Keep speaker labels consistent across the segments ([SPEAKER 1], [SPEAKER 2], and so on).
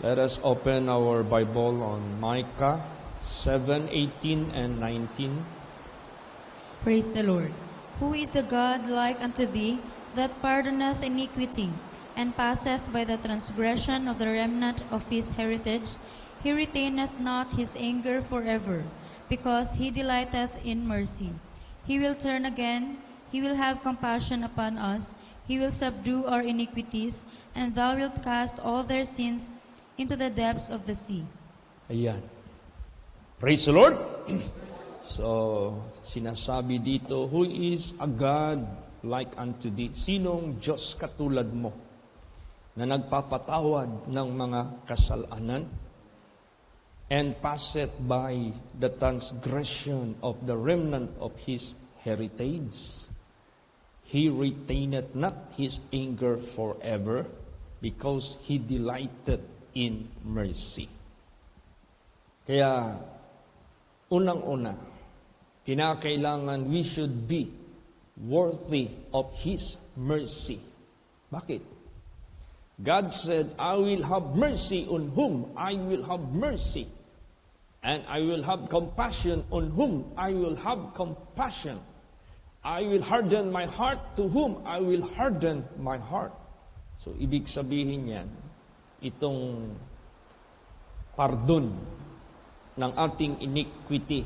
[SPEAKER 1] Let us open our Bible on Micah 7:18 and 19.
[SPEAKER 2] Praise the Lord. Who is a God like unto thee, that pardoneth iniquity, and passeth by the transgression of the remnant of his heritage? He retaineth not his anger forever, because he delighteth in mercy. He will turn again, he will have compassion upon us, he will subdue our iniquities, and thou wilt cast all their sins into the depths of the sea.
[SPEAKER 1] Ayan. Praise the Lord. So, sinasabi dito, who is a God like unto thee? Sinong Diyos katulad mo na nagpapatawad ng mga kasalanan and passeth by the transgression of the remnant of his heritage? He retaineth not his anger forever, because he delighted in mercy. Kaya, unang-una, kinakailangan we should be worthy of His mercy. Bakit? God said, I will have mercy on whom I will have mercy, and I will have compassion on whom I will have compassion. I will harden my heart to whom I will harden my heart. So, ibig sabihin yan, itong pardon ng ating iniquity,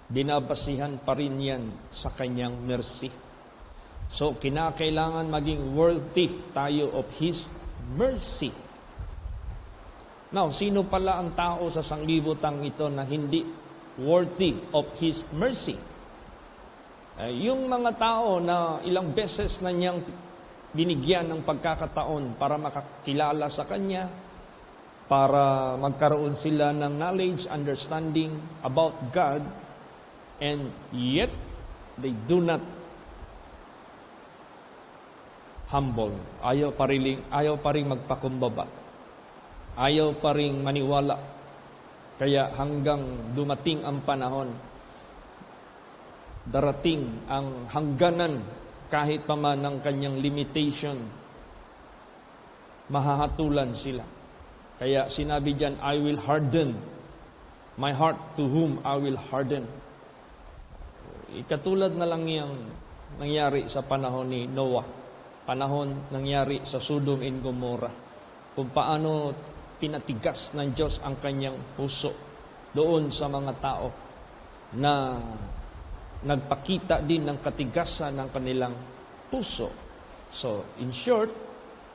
[SPEAKER 1] binabasihan pa rin yan sa kanyang mercy. So, kinakailangan maging worthy tayo of His mercy. Now, sino pala ang tao sa sanglibutang ito na hindi worthy of His mercy? Yung mga tao na ilang beses na niyang binigyan ng pagkakataon para makakilala sa Kanya, para magkaroon sila ng knowledge, understanding about God, and yet they do not humble. Ayaw pa rin magpakumbaba. Ayaw pa rin maniwala. Kaya hanggang dumating ang panahon, darating ang hangganan kahit pa man ng kanyang limitation, mahahatulan sila. Kaya sinabi diyan, I will harden my heart to whom I will harden. Katulad na lang yung nangyari sa panahon ni Noah. Panahon nangyari sa Sodom and Gomorrah. Kung paano pinatigas ng Diyos ang kanyang puso doon sa mga tao na nagpakita din ng katigasan ng kanilang puso. So, in short,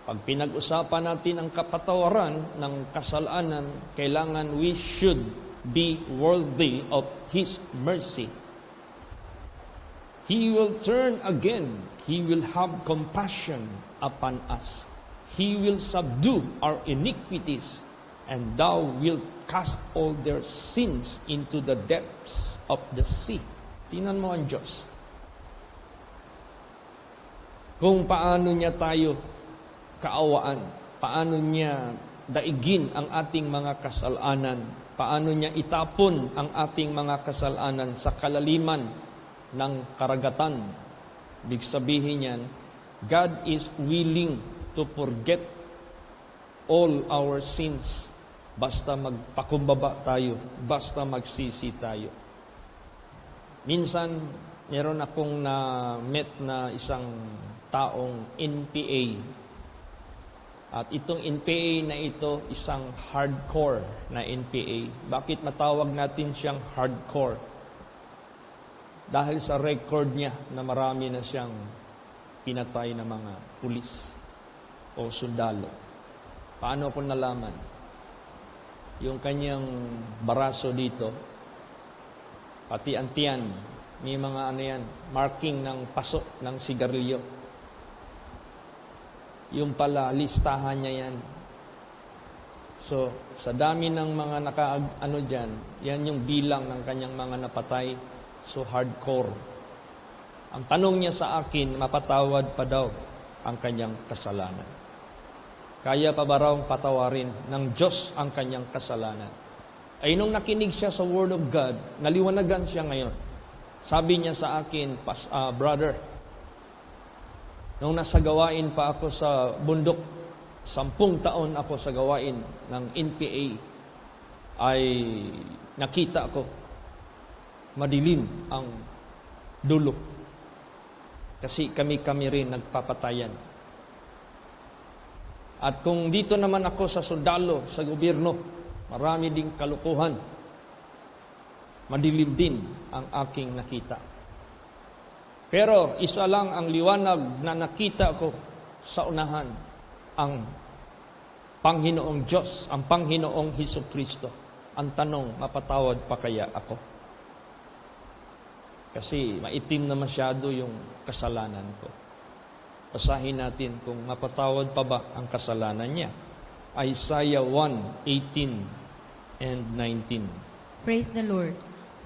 [SPEAKER 1] pag pinag-usapan natin ang kapatawaran ng kasalanan, kailangan we should be worthy of His mercy. He will turn again. He will have compassion upon us. He will subdue our iniquities, and thou wilt cast all their sins into the depths of the sea. Tingnan mo ang Diyos. Kung paano niya tayo kaawaan, paano niya daigin ang ating mga kasalanan, paano niya itapon ang ating mga kasalanan sa kalaliman ng karagatan. Ibig sabihin yan, God is willing to forget all our sins basta magpakumbaba tayo, basta magsisi tayo. Minsan, meron akong na-met na isang taong NPA. At itong NPA na ito, isang hardcore na NPA. Bakit matawag natin siyang hardcore? Dahil sa record niya na marami na siyang pinatay na mga pulis o sundalo. Paano ko nalaman? Yung kanyang baraso dito, pati ang tiyan, may mga marking ng paso ng sigarilyo. Yung pala, listahan niya yan. So, sa dami ng mga dyan, yan yung bilang ng kanyang mga napatay. So, hardcore. Ang tanong niya sa akin, mapatawad pa daw ang kanyang kasalanan. Kaya pa ba raw patawarin ng Diyos ang kanyang kasalanan? Ay nung nakinig siya sa Word of God, naliwanagan siya ngayon. Sabi niya sa akin, brother, nung nasa gawain pa ako sa bundok 10 taon ako sa gawain ng NPA, ay nakita ko madilim ang dulo. Kasi kami rin nagpapatayan. At kung dito naman ako sa sundalo, sa gobyerno, marami ding kalukuhan. Madilim din ang aking nakita. Pero isa lang ang liwanag na nakita ko sa unahan, ang Panginoong Diyos, ang Panginoong Hesukristo. Ang tanong, mapatawad pa kaya ako? Kasi maitim na masyado yung kasalanan ko. Basahin natin kung mapatawad pa ba ang kasalanan niya. Isaiah 1:18 and 19.
[SPEAKER 2] Praise the Lord.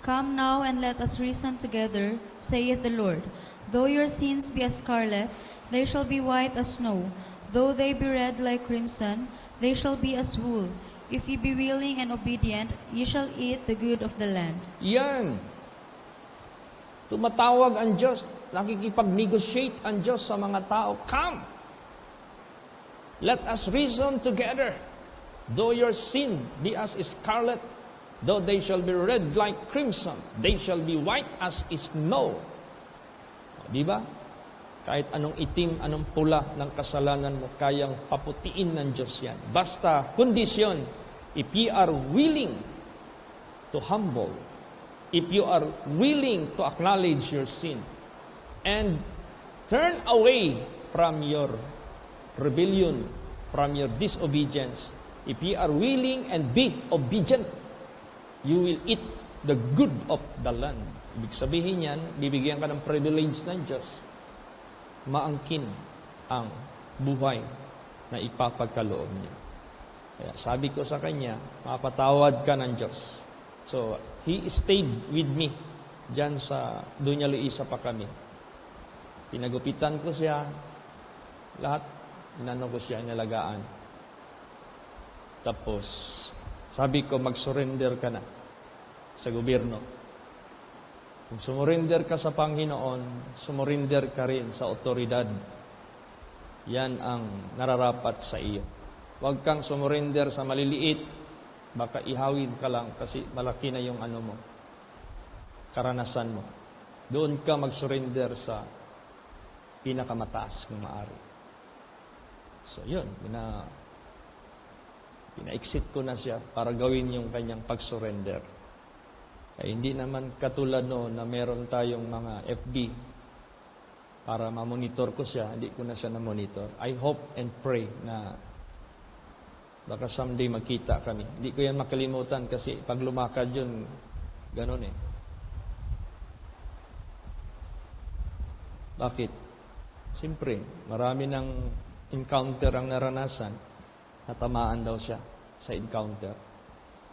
[SPEAKER 2] Come now and let us reason together, saith the Lord. Though your sins be as scarlet, they shall be white as snow. Though they be red like crimson, they shall be as wool. If ye be willing and obedient, ye shall eat the good of the land.
[SPEAKER 1] Yan. Tumatawag ang Diyos, nakikipag-negotiate ang Diyos sa mga tao. Come! Let us reason together. Though your sin be as scarlet, though they shall be red like crimson, they shall be white as snow. Di ba? Kahit anong itim, anong pula ng kasalanan mo, kayang paputiin ng Diyos yan. Basta, kondisyon, if ye are willing to humble, if you are willing to acknowledge your sin, and turn away from your rebellion, from your disobedience, if ye are willing and be obedient, you will eat the good of the land. Ibig sabihin yan, bibigyan ka ng privilege ng Diyos. Maangkin ang buhay na ipapagkaloob niya. Kaya sabi ko sa kanya, mapatawad ka ng Diyos. So, he stayed with me dyan sa Dunya Luisa pa kami. Pinagupitan ko siya, lahat, inano ko siya, inalagaan. Tapos, sabi ko, mag-surrender ka na sa gobyerno. Kung sumurrender ka sa Panginoon, sumurrender ka rin sa otoridad. Yan ang nararapat sa iyo. Huwag kang sumurrender sa maliliit, baka ihawin ka lang kasi malaki na yung ano mo, karanasan mo. Doon ka mag-surrender sa pinakamataas kung maaari. So yun, pina-exit ko na siya para gawin yung kanyang pag-surrender. Ay, hindi naman katulad no na meron tayong mga FB para ma-monitor ko siya. Hindi ko na siya na-monitor. I hope and pray na baka someday magkita kami. Hindi ko yan makalimutan kasi pag lumakad yun, ganun eh. Bakit? Siyempre, marami ng encounter ang naranasan. Natamaan daw siya sa encounter.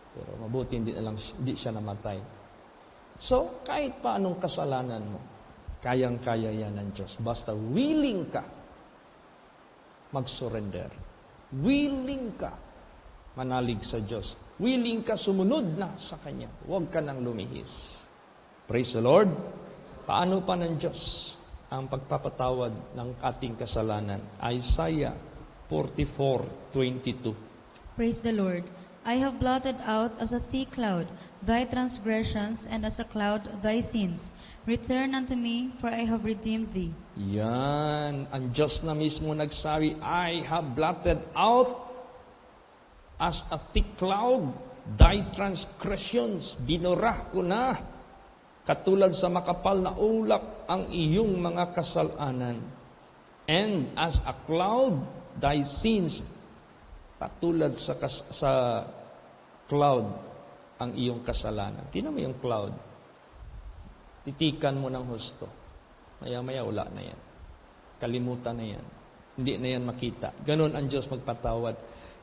[SPEAKER 1] Pero mabuti hindi siya namatay. So, kahit pa anong kasalanan mo, kayang-kaya yan ng Diyos. Basta willing ka mag-surrender. Willing ka manalig sa Diyos. Willing ka sumunod na sa Kanya. Huwag ka nang lumihis. Praise the Lord. Paano pa ng Diyos ang pagpapatawad ng ating kasalanan? Isaiah 44:22.
[SPEAKER 2] Praise the Lord. I have blotted out as a thick cloud thy transgressions, and as a cloud thy sins. Return unto me, for I have redeemed thee.
[SPEAKER 1] Yan. Ang Diyos na mismo nagsabi, I have blotted out as a thick cloud thy transgressions. Binura ko na. Katulad sa makapal na ulap ang iyong mga kasalanan. And as a cloud, thy sins. Katulad sa cloud ang iyong kasalanan. Tingnan mo yung cloud. Titikan mo ng husto. Maya-maya wala na yan. Kalimutan na yan. Hindi na yan makita. Ganon ang Diyos magpatawad.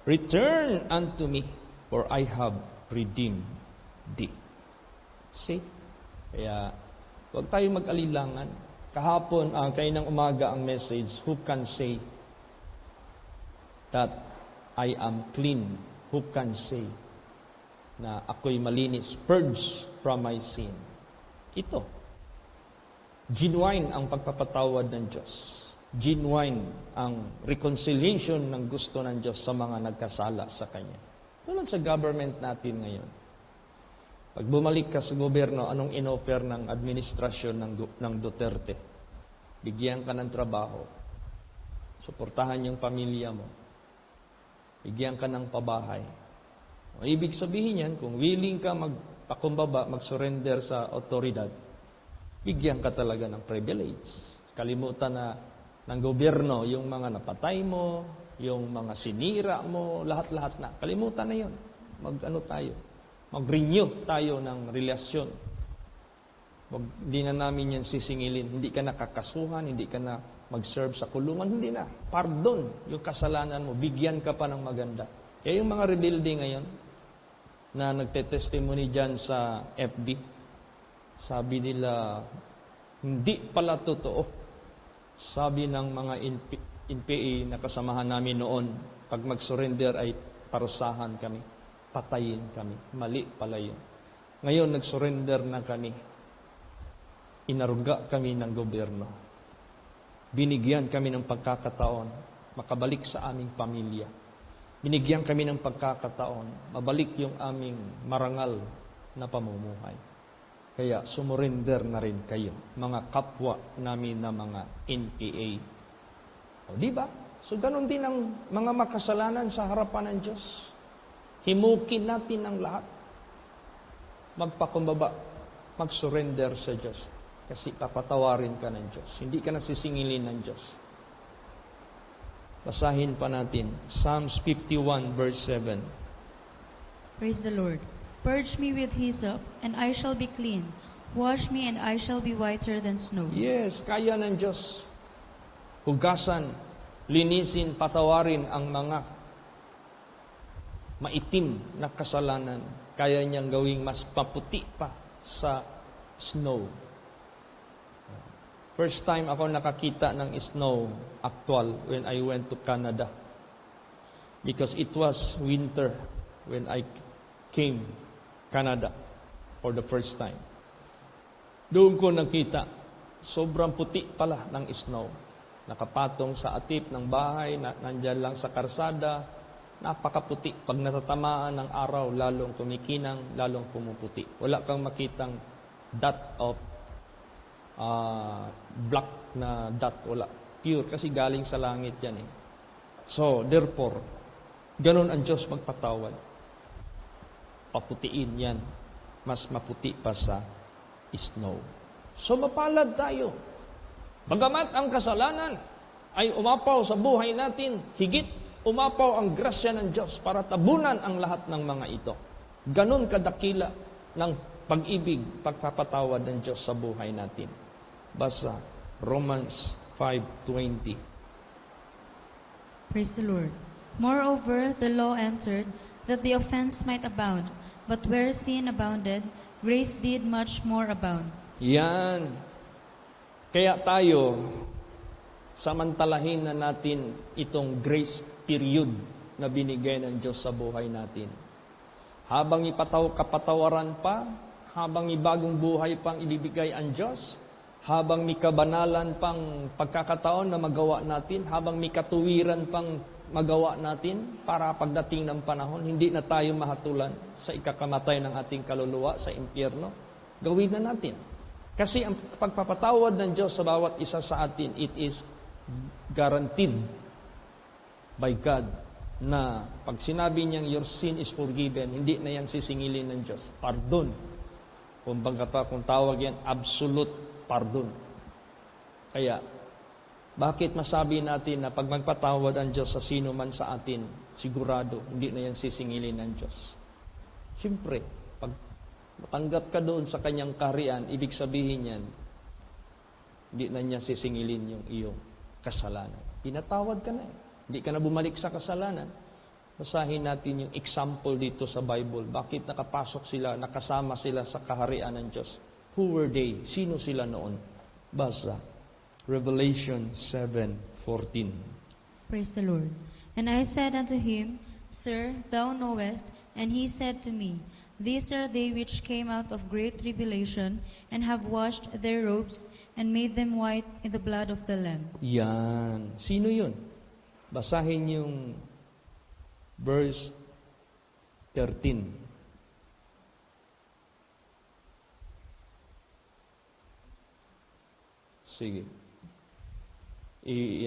[SPEAKER 1] Return unto me, for I have redeemed thee. See? Kaya, huwag tayo mag-alilangan. Kahapon, kaninang umaga ang message, who can say that I am clean? Who can say na ako'y malinis, purged from my sin? Ito. Genuine ang pagpapatawad ng Diyos. genuine ang reconciliation ng gusto ng Diyos sa mga nagkasala sa Kanya. Tulad sa government natin ngayon. Pag bumalik ka sa gobyerno, anong inoffer ng administrasyon ng Duterte? Bigyan ka ng trabaho. Suportahan yung pamilya mo. Bigyan ka ng pabahay. O, ibig sabihin yan, kung willing ka magpakumbaba, mag-surrender sa otoridad, bigyan ka talaga ng privilege. Kalimutan na ng gobyerno yung mga napatay mo, yung mga sinira mo, lahat-lahat na. Kalimutan na yun. Mag-renew tayo ng relasyon. Hindi na namin yan sisingilin. Hindi ka nakakasuhan, hindi ka na mag-serve sa kulungan, hindi na. Pardon yung kasalanan mo, bigyan ka pa ng maganda. Kaya yung mga rebuilde ngayon, na nagte-testimony dyan sa FB, sabi nila, hindi pala totoo. Sabi ng mga NPA na kasamahan namin noon, pag mag-surrender ay parusahan kami, patayin kami. Mali pala yun. Ngayon, nag-surrender na kami. Inaruga kami ng gobyerno. Binigyan kami ng pagkakataon makabalik sa aming pamilya. Binigyan kami ng pagkakataon mabalik yung aming marangal na pamumuhay. Kaya sumurrender na rin kayo, mga kapwa namin na mga NPA. O, di ba? So, ganun din ang mga makasalanan sa harapan ng Diyos. Himukin natin ang lahat. Magpakumbaba, mag-surrender sa Diyos. Kasi papatawarin ka ng Diyos. Hindi ka nasisingilin ng Diyos. Basahin pa natin, Psalms 51 verse 7.
[SPEAKER 2] Praise the Lord. Purge me with hyssop, and I shall be clean. Wash me, and I shall be whiter than snow.
[SPEAKER 1] Yes, kaya ng Diyos. Hugasan, linisin, patawarin ang mga maitim na kasalanan. Kaya niyang gawing mas paputi pa sa snow. First time ako nakakita ng snow actual when I went to Canada. Because it was winter when I came Canada for the first time. Doon ko nakita, sobrang puti pala ng snow. Nakapatong sa atip ng bahay, nandyan lang sa karsada, napakaputi. Pag natatamaan ng araw, lalong kumikinang, lalong pumuputi. Wala kang makitang dot of black na dot, wala. Pure, kasi galing sa langit yan eh. So, therefore, ganun ang Diyos magpatawad. Paputiin yan. Mas maputi pa sa snow. So, mapalad tayo. Bagamat ang kasalanan ay umapaw sa buhay natin, higit umapaw ang grasya ng Diyos para tabunan ang lahat ng mga ito. Ganun kadakila ng pag-ibig, pagpapatawad ng Diyos sa buhay natin. Basa, Romans 5:20.
[SPEAKER 2] Praise the Lord. Moreover, the law entered, that the offense might abound. But where sin abounded, grace did much more abound.
[SPEAKER 1] Yan. Kaya tayo, samantalahin na natin itong grace period na binigay ng Diyos sa buhay natin. Habang kapatawaran pa, habang ibagong buhay pang ibibigay ang Diyos, habang may kabanalan pang pagkakataon na magawa natin, habang may katuwiran pang magawa natin para pagdating ng panahon, hindi na tayo mahatulan sa ikakamatay ng ating kaluluwa sa impyerno, gawin na natin. Kasi ang pagpapatawad ng Diyos sa bawat isa sa atin, it is guaranteed by God na pag sinabi niyang your sin is forgiven, hindi na yan sisingilin ng Diyos. Pardon. Kung tawag yan, absolute pardon. Kaya, bakit masabi natin na pag magpatawad ang Diyos sa sino man sa atin, sigurado, hindi na yan sisingilin ng Diyos? Siyempre, pag matanggap ka doon sa kanyang kaharian, ibig sabihin yan, hindi na niya sisingilin yung iyong kasalanan. Pinatawad ka na eh. Hindi ka na bumalik sa kasalanan. Basahin natin yung example dito sa Bible. Bakit nakapasok sila, nakasama sila sa kaharian ng Diyos? Who were they? Sino sila noon? Basa. Revelation 7:14.
[SPEAKER 2] Praise the Lord. And I said unto him, Sir, thou knowest. And he said to me, These are they which came out of great tribulation, and have washed their robes, and made them white in the blood of the Lamb.
[SPEAKER 1] Yan. Sino yun? Basahin yung verse 13. Sige.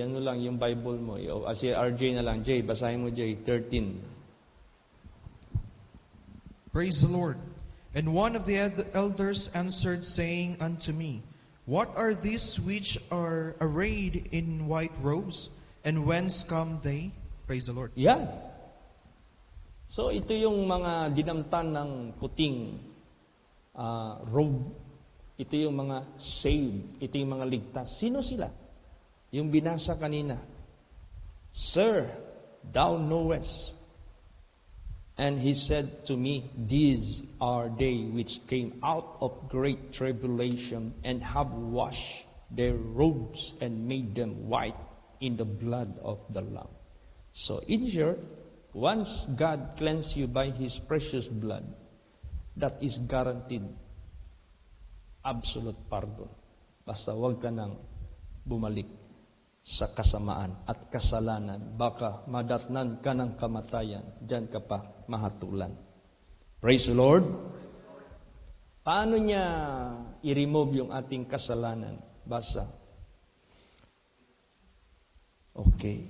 [SPEAKER 1] Ano lang yung Bible mo. Si RJ na lang. Jay, basahin mo Jay, 13.
[SPEAKER 3] Praise the Lord. And one of the elders answered, saying unto me, What are these which are arrayed in white robes? And whence come they? Praise the Lord.
[SPEAKER 1] Yan. So ito yung mga dinamtan ng puting robe. Ito yung mga saved. Ito yung mga ligtas. Sino sila? Yung binasa kanina. Sir, thou knowest. And he said to me, These are they which came out of great tribulation, and have washed their robes and made them white in the blood of the Lamb. So in short, once God cleanses you by His precious blood, that is guaranteed absolute pardon. Basta huwag ka nang bumalik sa kasamaan at kasalanan. Baka madatnan ka ng kamatayan. Diyan ka pa mahatulan. Praise the Lord. Paano niya i-remove yung ating kasalanan? Basa. Okay.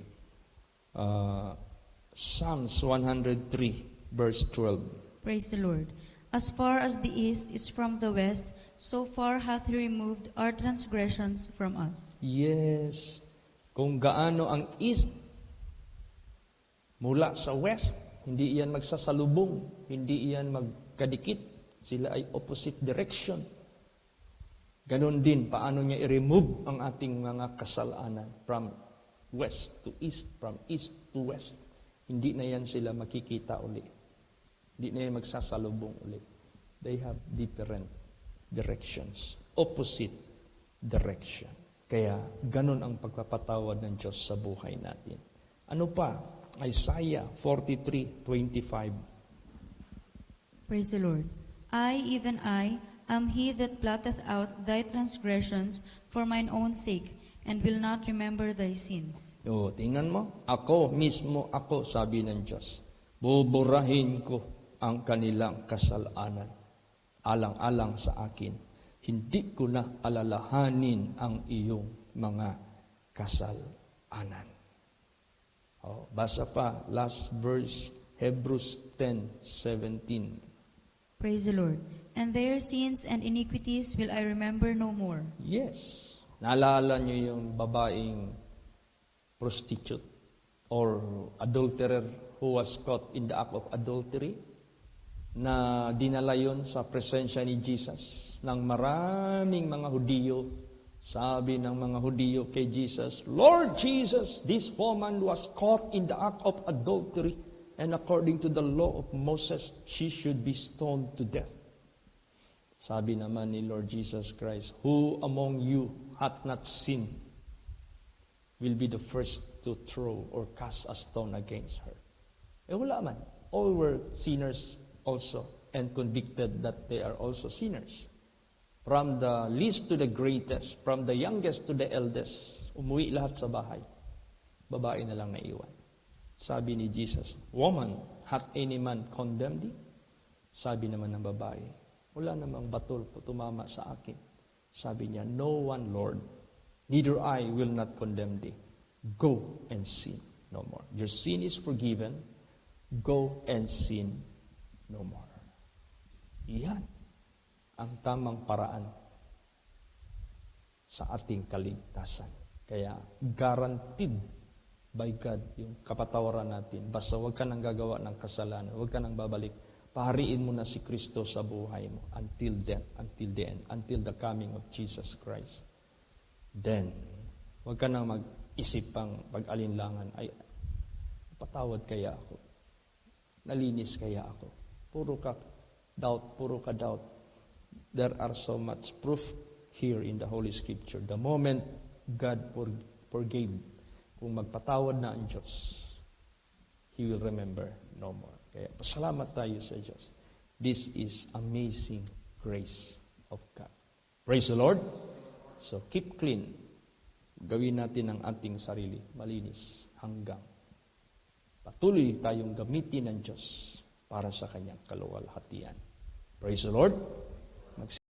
[SPEAKER 1] Psalms 103 verse 12.
[SPEAKER 2] Praise the Lord. As far as the east is from the west, so far hath He removed our transgressions from us.
[SPEAKER 1] Yes. Kung gaano ang east mula sa west, hindi iyan magsasalubong, hindi iyan magkadikit. Sila ay opposite direction. Ganon din, paano niya i-remove ang ating mga kasalanan from west to east, from east to west. Hindi na yan sila makikita uli. Hindi na yan magsasalubong uli. They have different directions, opposite direction. Kaya ganon ang pagpapatawad ng Diyos sa buhay natin. Ano pa? Isaiah 43:25.
[SPEAKER 2] Praise the Lord. I, even I, am He that blotteth out thy transgressions for mine own sake, and will not remember thy sins.
[SPEAKER 1] Tingnan mo. Ako, mismo ako, sabi ng Diyos. Buburahin ko ang kanilang kasalanan. Alang-alang sa akin. Hindi ko na alalahanin ang iyong mga kasalanan. Basa pa, last verse, Hebrews 10:17.
[SPEAKER 2] Praise the Lord. And their sins and iniquities will I remember no more.
[SPEAKER 1] Yes. Naalala niyo yung babaeng prostitute or adulterer who was caught in the act of adultery na dinala yon sa presensya ni Jesus ng maraming mga Hudiyo. Sabi ng mga Hudiyo kay Jesus, Lord Jesus, this woman was caught in the act of adultery, and according to the law of Moses, she should be stoned to death. Sabi naman ni Lord Jesus Christ, who among you hath not sinned will be the first to throw or cast a stone against her. Wala man. All were sinners also, and convicted that they are also sinners. From the least to the greatest, from the youngest to the eldest, umuwi lahat sa bahay. Babae na lang naiwan. Sabi ni Jesus, Woman, hath any man condemned thee? Sabi naman ng babae, wala namang batol po tumama sa akin. Sabi niya, No one, Lord, neither I will not condemn thee. Go and sin no more. Your sin is forgiven. Go and sin no more. Yan ang tamang paraan sa ating kaligtasan. Kaya guaranteed by God yung kapatawaran natin. Basta huwag ka nang gagawa ng kasalanan, huwag ka nang babalik. Pahariin mo na si Kristo sa buhay mo until death, until the end, until the coming of Jesus Christ. Then, huwag ka nang mag-isip pang pag-alinlangan, ay, patawad kaya ako? Nalinis kaya ako? Puro ka doubt. There are so much proof here in the Holy Scripture. The moment God forgave, kung magpatawad na ang Diyos, He will remember no more. Kaya pasalamat tayo sa Diyos. This is amazing grace of God. Praise the Lord. So keep clean. Gawin natin ang ating sarili malinis hanggang patuloy tayong gamitin ng Diyos para sa kanyang kaluwalhatian. Praise the Lord.